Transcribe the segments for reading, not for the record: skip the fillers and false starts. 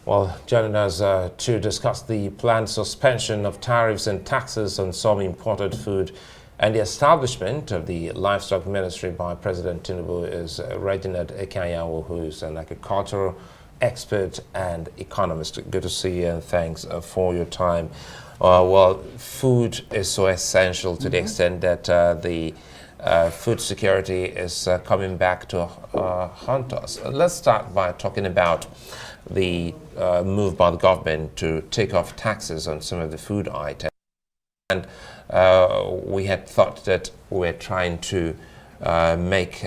Well, joining us to discuss the planned suspension of tariffs and taxes on some imported food and the establishment of the Livestock Ministry by President Tinubu is Reginald Ekeanyanwu, who is an agricultural expert and economist. Good to see you, and thanks for your time. Well, food is so essential to the extent that the food security is coming back to haunt us. Let's start by talking about the move by the government to take off taxes on some of the food items. And we had thought that we were trying to make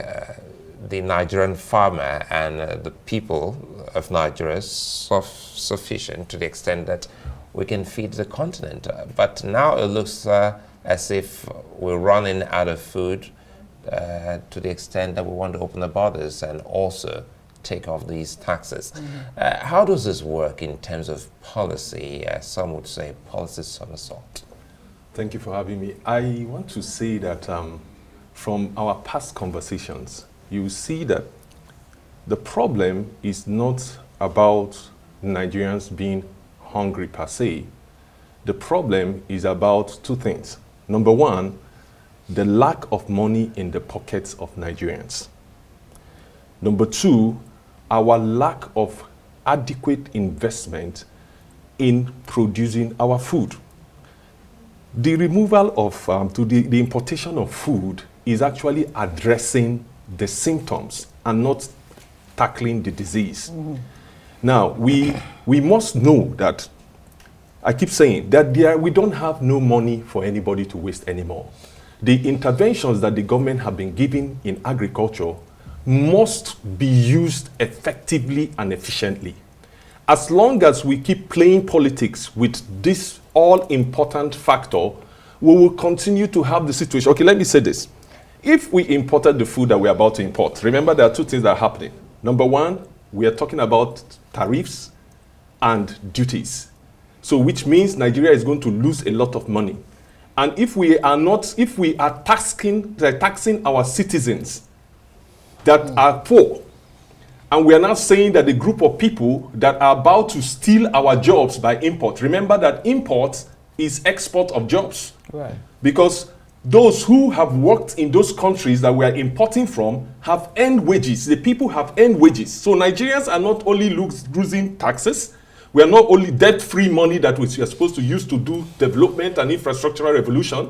the Nigerian farmer and the people of Nigeria self-sufficient to the extent that we can feed the continent. But now it looks as if we're running out of food to the extent that we want to open the borders and also take off these taxes. How does this work in terms of policy? Some would say policy somersault. Thank you for having me. I want to say that from our past conversations, you see that the problem is not about Nigerians being hungry per se. The problem is about two things. Number one, the lack of money in the pockets of Nigerians. Number two, our lack of adequate investment in producing our food. The removal of, the importation of food is actually addressing the symptoms and not tackling the disease. Now, we must know that, I keep saying, that we don't have no money for anybody to waste anymore. The interventions that the government have been giving in agriculture must be used effectively and efficiently. As long as we keep playing politics with this all-important factor, we will continue to have the situation. Okay, let me say this. If we imported the food that we're about to import, remember there are two things that are happening. Number one, we are talking about tariffs and duties. So which means Nigeria is going to lose a lot of money. And if we are taxing our citizens that are poor, and we are now saying that the group of people that are about to steal our jobs by import. Remember that import is export of jobs. Right. Because those who have worked in those countries that we are importing from have earned wages. The people have earned wages. So Nigerians are not only losing taxes, we are not only debt-free money that we are supposed to use to do development and infrastructural revolution,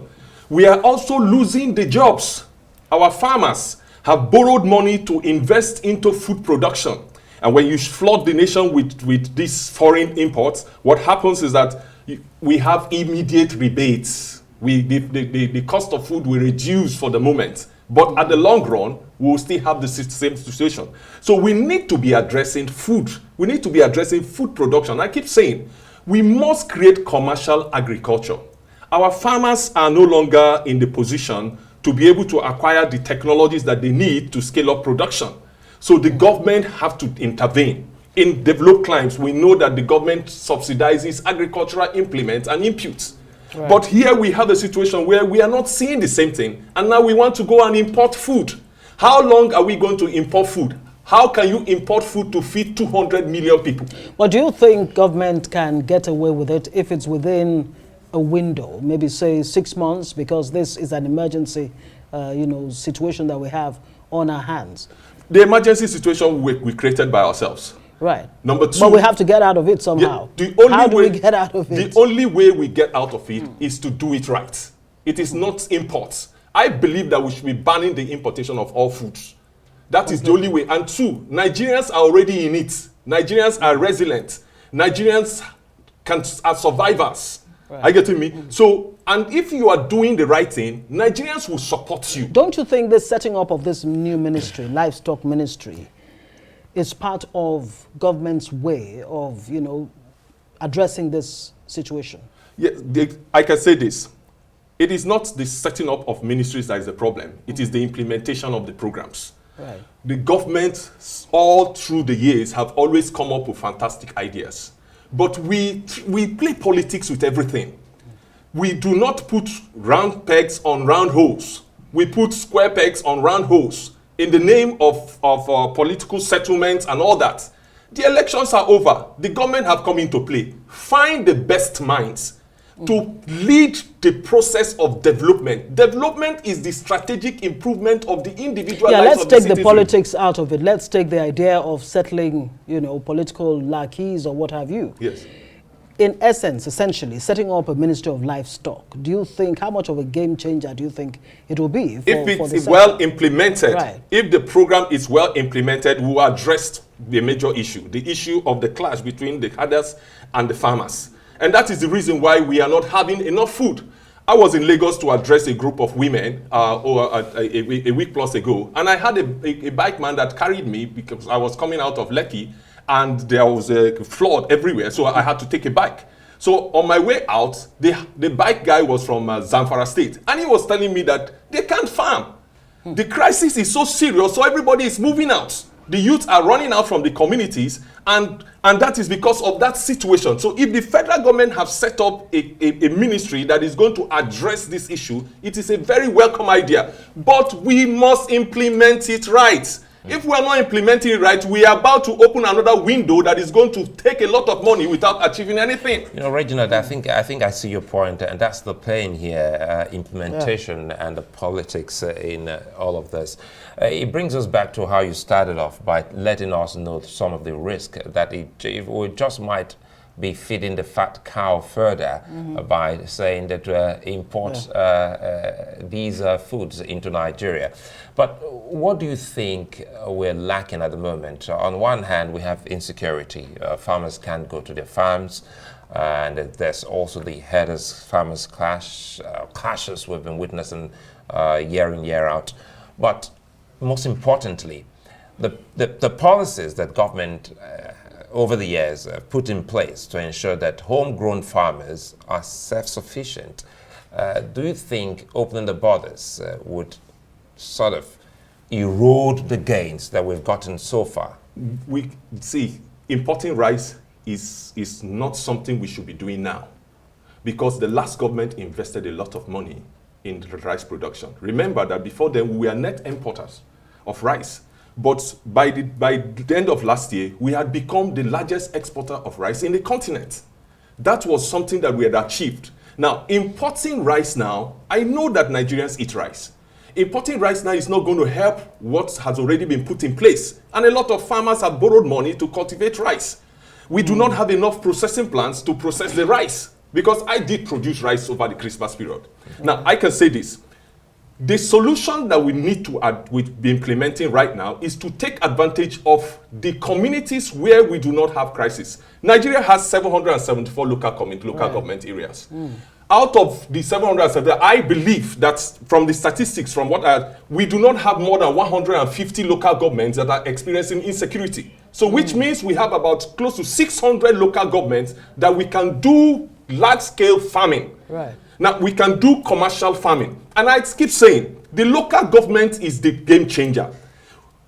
we are also losing the jobs. Our farmers have borrowed money to invest into food production. And when you flood the nation with these foreign imports, what happens is that we have immediate rebates. The cost of food will reduce for the moment. But at the long run, we will still have the same situation. So we need to be addressing food. We need to be addressing food production. I keep saying, we must create commercial agriculture. Our farmers are no longer in the position to be able to acquire the technologies that they need to scale up production. So the government have to intervene. In developed climes, we know that the government subsidizes agricultural implements and inputs. Right. But here we have a situation where we are not seeing the same thing, and now we want to go and import food. How long are we going to import food? How can you import food to feed 200 million people? Well, do you think government can get away with it if it's within a window, maybe say 6 months, because this is an emergency, situation that we have on our hands? The emergency situation we created by ourselves. Right. Number two. But we have to get out of it somehow. How do we get out of it? The only way we get out of it is to do it right. It is not imports. I believe that we should be banning the importation of all foods. That is the only way. And two, Nigerians are already in it. Nigerians are resilient. Nigerians are survivors. Right. Are you getting me? So, and if you are doing the right thing, Nigerians will support you. Don't you think the setting up of this new ministry, livestock ministry, is part of government's way of, addressing this situation? Yeah, I can say this. It is not the setting up of ministries that is the problem. It is the implementation of the programs. Right. The government, all through the years, have always come up with fantastic ideas. But we play politics with everything. We do not put round pegs on round holes. We put square pegs on round holes. in the name of political settlements and all that. The elections are over. The government have come into play. Find the best minds to lead the process of development. Development is the strategic improvement of the individual lives let's of the take citizens. the politics out of it. Let's take the idea of settling, political lackey or what have you. Yes. In essence, essentially, setting up a Ministry of Livestock, do you think, how much of a game changer do you think it will be? If it's well implemented, right. If the program is well implemented, we will address the major issue, the issue of the clash between the herders and the farmers. And that is the reason why we are not having enough food. I was in Lagos to address a group of women a week plus ago, and I had a bike man that carried me because I was coming out of Lekki, and there was a flood everywhere, so I had to take a bike. So on my way out, the bike guy was from Zamfara State, and he was telling me that they can't farm. The crisis is so serious, so everybody is moving out. The youth are running out from the communities, and that is because of that situation. So if the federal government have set up a ministry that is going to address this issue, it is a very welcome idea. But we must implement it right. If we are not implementing it right, we are about to open another window that is going to take a lot of money without achieving anything. Reginald, I think I see your point, and that's the pain here, implementation and the politics in all of this. It brings us back to how you started off by letting us know some of the risk that it just might be feeding the fat cow further by saying that import these foods into Nigeria. But what do you think we're lacking at the moment? On one hand, we have insecurity. Farmers can't go to their farms. And there's also the herders-farmers clashes we've been witnessing year in, year out. But most importantly, the policies that government over the years put in place to ensure that homegrown farmers are self-sufficient. Do you think opening the borders would sort of erode the gains that we've gotten so far? We see, importing rice is not something we should be doing now, because the last government invested a lot of money in the rice production. Remember that before then we were net importers of rice. But by the end of last year, we had become the largest exporter of rice in the continent. That was something that we had achieved. Now, importing rice now, I know that Nigerians eat rice. Importing rice now is not going to help what has already been put in place. And a lot of farmers have borrowed money to cultivate rice. We do not have enough processing plants to process the rice, because I did produce rice over the Christmas period. Now, I can say this. The solution that we need to be implementing right now is to take advantage of the communities where we do not have crisis. Nigeria has 774 local government areas. Out of the 770, I believe that from the statistics, from what we do not have more than 150 local governments that are experiencing insecurity. So which means we have about close to 600 local governments that we can do large-scale farming. Right. Now, we can do commercial farming. And I keep saying, the local government is the game changer.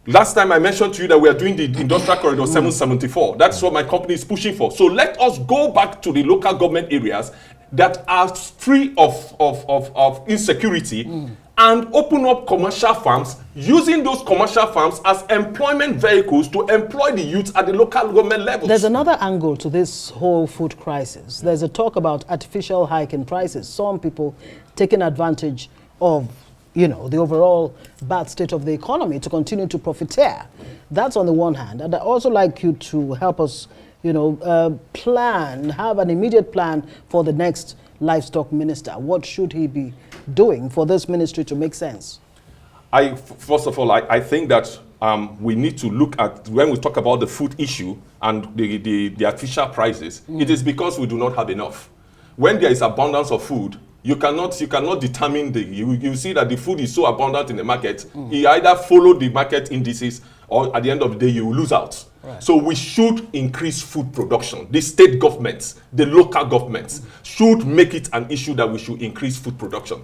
Last time I mentioned to you that we are doing the Industrial Corridor 774. That's what my company is pushing for. So let us go back to the local government areas that are free of insecurity and open up commercial farms, using those commercial farms as employment vehicles to employ the youth at the local government level. There's another angle to this whole food crisis. There's a talk about artificial hike in prices. Some people taking advantage of, the overall bad state of the economy to continue to profiteer. That's on the one hand. And I'd also like you to help us, have an immediate plan for the next livestock minister. What should he be doing for this ministry to make sense? First of all, I think that we need to look at, when we talk about the food issue and the artificial prices, it is because we do not have enough. When there is abundance of food, you cannot determine you see that the food is so abundant in the market, you either follow the market indices, or at the end of the day you will lose out. Right. So we should increase food production. The state governments, the local governments should make it an issue that we should increase food production.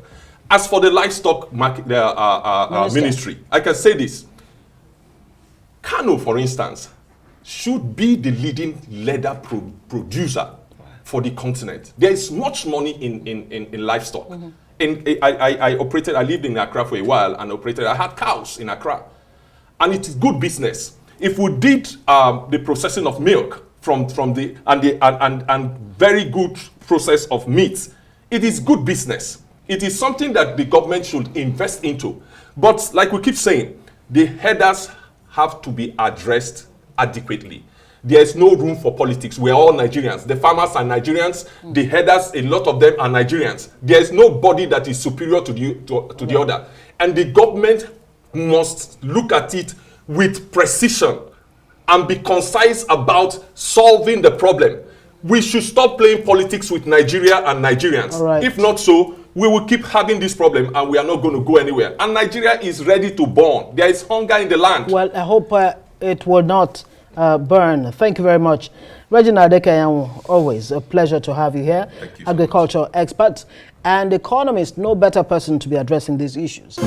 As for the livestock market, ministry, I can say this. Kano, for instance, should be the leading leather producer for the continent. There is much money in livestock. I lived in Accra for a while and I had cows in Accra. and it is good business. If we did the processing of milk from and very good process of meat, it is good business. It is something that the government should invest into. But like we keep saying, the headers have to be addressed adequately. There is no room for politics. We are all Nigerians. The farmers are Nigerians. The headers, a lot of them are Nigerians. There is nobody that is superior to the other. And the government must look at it with precision and be concise about solving the problem. We should stop playing politics with Nigeria and Nigerians. Right. If not so, we will keep having this problem and we are not going to go anywhere. And Nigeria is ready to burn. There is hunger in the land. Well, I hope it will not burn. Thank you very much. Reginald Ekeanyanwu, always a pleasure to have you here. Thank you. Agriculture expert and economist, no better person to be addressing these issues.